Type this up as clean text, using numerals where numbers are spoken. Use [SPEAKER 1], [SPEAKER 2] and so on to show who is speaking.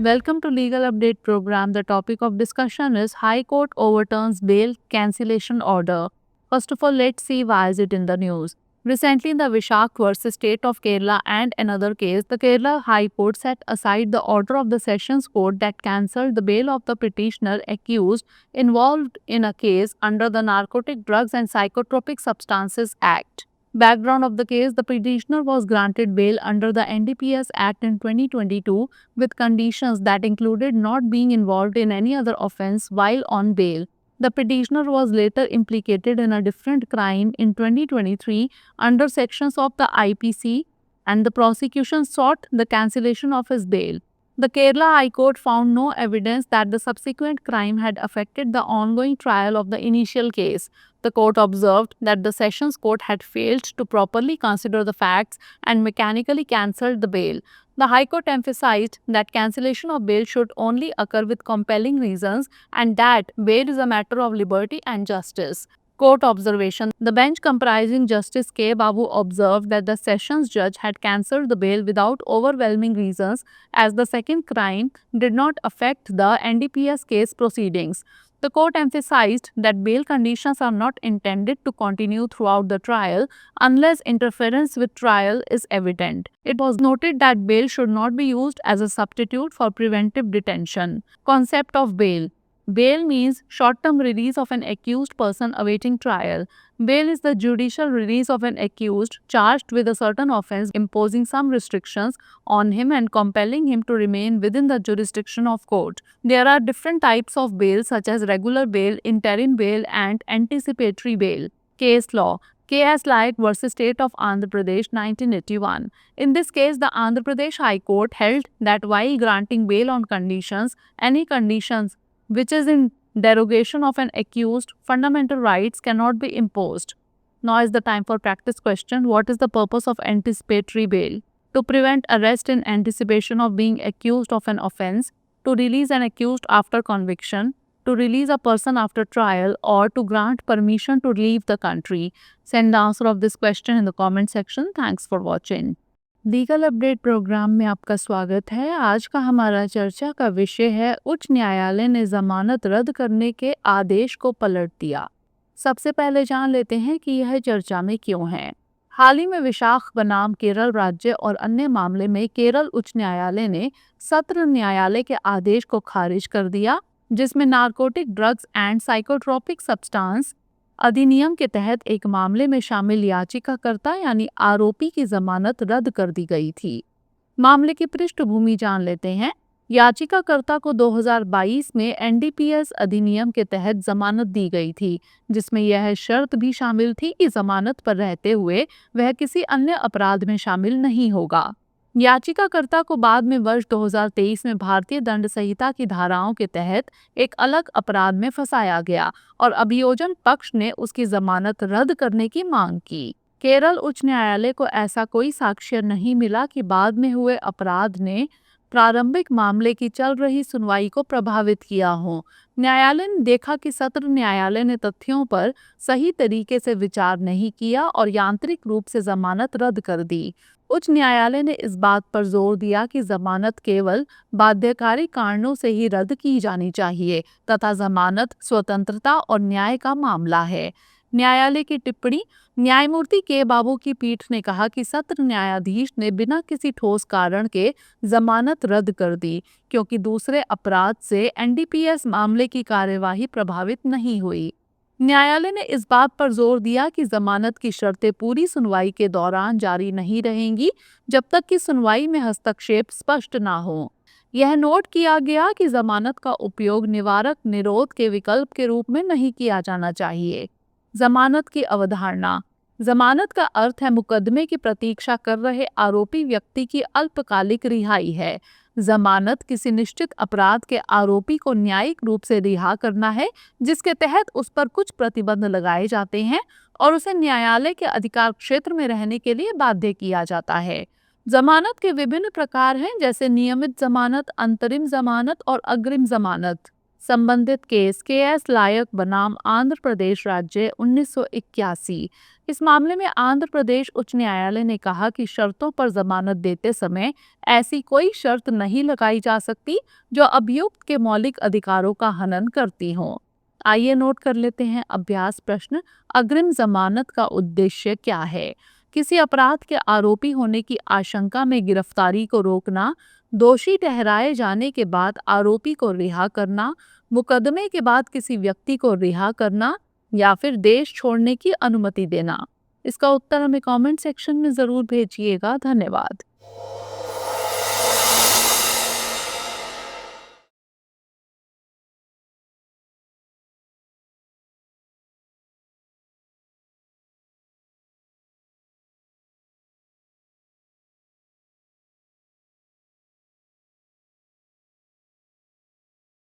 [SPEAKER 1] Welcome to Legal Update Program. The topic of discussion is High Court overturns bail cancellation order. First of all, let's see why is it in the news. Recently, in the Vishak versus State of Kerala and another case, the Kerala High Court set aside the order of the Sessions Court that cancelled the bail of the petitioner accused involved in a case under the Narcotic Drugs and Psychotropic Substances Act. Background of the case: the petitioner was granted bail under the NDPS Act in 2022 with conditions that included not being involved in any other offense while on bail. The petitioner was later implicated in a different crime in 2023 under sections of the IPC, and the prosecution sought the cancellation of his bail. The Kerala High Court found no evidence that the subsequent crime had affected the ongoing trial of the initial case. The court observed that the Sessions Court had failed to properly consider the facts and mechanically cancelled the bail. The High Court emphasized that cancellation of bail should only occur with compelling reasons and that bail is a matter of liberty and justice. Court observation: the bench comprising Justice K. Babu observed that the Sessions judge had cancelled the bail without overwhelming reasons as the second crime did not affect the NDPS case proceedings. The court emphasized that bail conditions are not intended to continue throughout the trial unless interference with trial is evident. It was noted that bail should not be used as a substitute for preventive detention. Concept of bail: bail means short-term release of an accused person awaiting trial. Bail is the judicial release of an accused charged with a certain offense, imposing some restrictions on him and compelling him to remain within the jurisdiction of court. There are different types of bail such as regular bail, interim bail, and anticipatory bail. Case law: KS Laik versus State of Andhra Pradesh 1981. In this case, the Andhra Pradesh High Court held that while granting bail on conditions, any conditions which is in derogation of an accused's fundamental rights cannot be imposed. Now is the time for practice question. What is the purpose of anticipatory bail? To prevent arrest in anticipation of being accused of an offense, to release an accused after conviction, to release a person after trial, or to grant permission to leave the country. Send the answer of this question in the comment section. Thanks for watching. Legal update programme में आपका स्वागत है। आज का हमारा चर्चा का विषय है उच्च न्यायालय ने जमानत रद्द करने के आदेश को पलट दिया। सबसे पहले जान लेते हैं कि यह चर्चा में क्यों है। हाल ही में विशाख बनाम केरल राज्य और अन्य मामले में केरल उच्च न्यायालय ने सत्र न्यायालय के आदेश को खारिज कर दिया, जिसमें narcotic drugs and psychotropic substance अधिनियम के तहत एक मामले में शामिल याचिकाकर्ता यानी आरोपी की जमानत रद्द कर दी गई थी। मामले की पृष्ठभूमि जान लेते हैं। याचिकाकर्ता को 2022 में एनडीपीएस अधिनियम के तहत जमानत दी गई थी, जिसमें यह शर्त भी शामिल थी कि जमानत पर रहते हुए वह किसी अन्य अपराध में शामिल नहीं होगा। याचिकाकर्ता को बाद में वर्ष 2023 में भारतीय दंड संहिता की धाराओं के तहत एक अलग अपराध में फंसाया गया और अभियोजन पक्ष ने उसकी जमानत रद्द करने की मांग की। केरल उच्च न्यायालय को ऐसा कोई साक्ष्य नहीं मिला कि बाद में हुए अपराध ने प्रारंभिक मामले की चल रही सुनवाई को प्रभावित किया हो। न्यायालय ने देखा कि सत्र न्यायालय ने तथ्यों पर सही तरीके से विचार नहीं किया और यांत्रिक रूप से जमानत रद्द कर दी। उच्च न्यायालय ने इस बात पर जोर दिया कि जमानत केवल बाध्यकारी कारणों से ही रद्द की जानी चाहिए तथा जमानत स्वतंत्रता और न्याय का मामला है। न्यायालय की टिप्पणी: न्यायमूर्ति के बाबू की पीठ ने कहा कि सत्र न्यायाधीश ने बिना किसी ठोस कारण के जमानत रद्द कर दी क्योंकि दूसरे अपराध से एनडीपीएस मामले की कार्यवाही प्रभावित नहीं हुई। न्यायालय ने इस बात पर जोर दिया कि जमानत की शर्तें पूरी सुनवाई के दौरान जारी नहीं रहेंगी जब तक कि सुनवाई में हस्तक्षेप स्पष्ट ना हो। यह नोट किया गया कि जमानत का उपयोग निवारक निरोध के विकल्प के रूप में नहीं किया जाना चाहिए। जमानत की अवधारणा: जमानत का अर्थ है मुकदमे की प्रतीक्षा कर रहे आरोपी व्यक्ति की अल्पकालिक रिहाई है। जमानत किसी निश्चित अपराध के आरोपी को न्यायिक रूप से रिहा करना है, जिसके तहत उस पर कुछ प्रतिबंध लगाए जाते हैं और उसे न्यायालय के अधिकार क्षेत्र में रहने के लिए बाध्य किया जाता है। जमानत के विभिन्न प्रकार हैं, जैसे नियमित जमानत, अंतरिम जमानत और अग्रिम जमानत। संबंधित केस: केएस लायक बनाम आंध्र प्रदेश राज्य 1981। इस मामले में आंध्र प्रदेश उच्च न्यायालय ने कहा कि शर्तों पर जमानत देते समय ऐसी कोई शर्त नहीं लगाई जा सकती जो अभियुक्त के मौलिक अधिकारों का हनन करती हो। आइए नोट कर लेते हैं अभ्यास प्रश्न। अग्रिम जमानत का उद्देश्य क्या है? किसी अपराध के आरोपी होने की आशंका में गिरफ्तारी को रोकना, दोषी ठहराए जाने के बाद आरोपी को रिहा करना, मुकदमे के बाद किसी व्यक्ति को रिहा करना या फिर देश छोड़ने की अनुमति देना। इसका उत्तर हमें कमेंट सेक्शन में जरूर भेजिएगा। धन्यवाद।